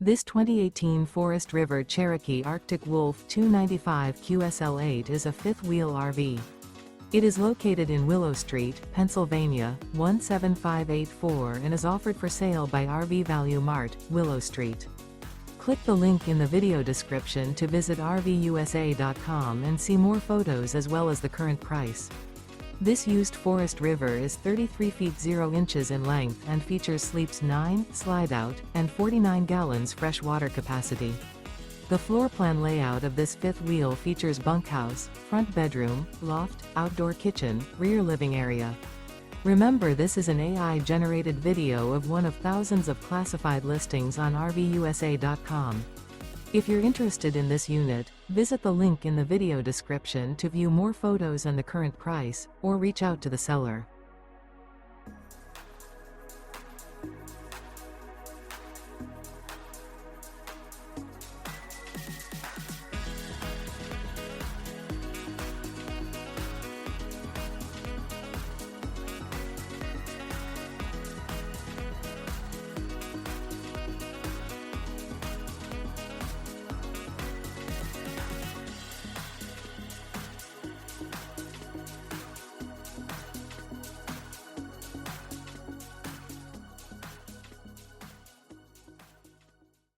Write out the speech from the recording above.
This 2018 Forest River Cherokee Arctic Wolf 295 QSL8 is a fifth-wheel RV. It is located in Willow Street, Pennsylvania, 17584 and is offered for sale by RV Value Mart, Willow Street. Click the link in the video description to visit RVUSA.com and see more photos as well as the current price. This used Forest River is 33 feet 0 inches in length and features sleeps 9, Slideout, and 49 gallons fresh water capacity. The floor plan layout of this fifth wheel features bunkhouse, front bedroom, loft, outdoor kitchen, rear living area. Remember, this is an AI-generated video of one of thousands of classified listings on RVUSA.com. If you're interested in this unit, visit the link in the video description to view more photos and the current price, or reach out to the seller.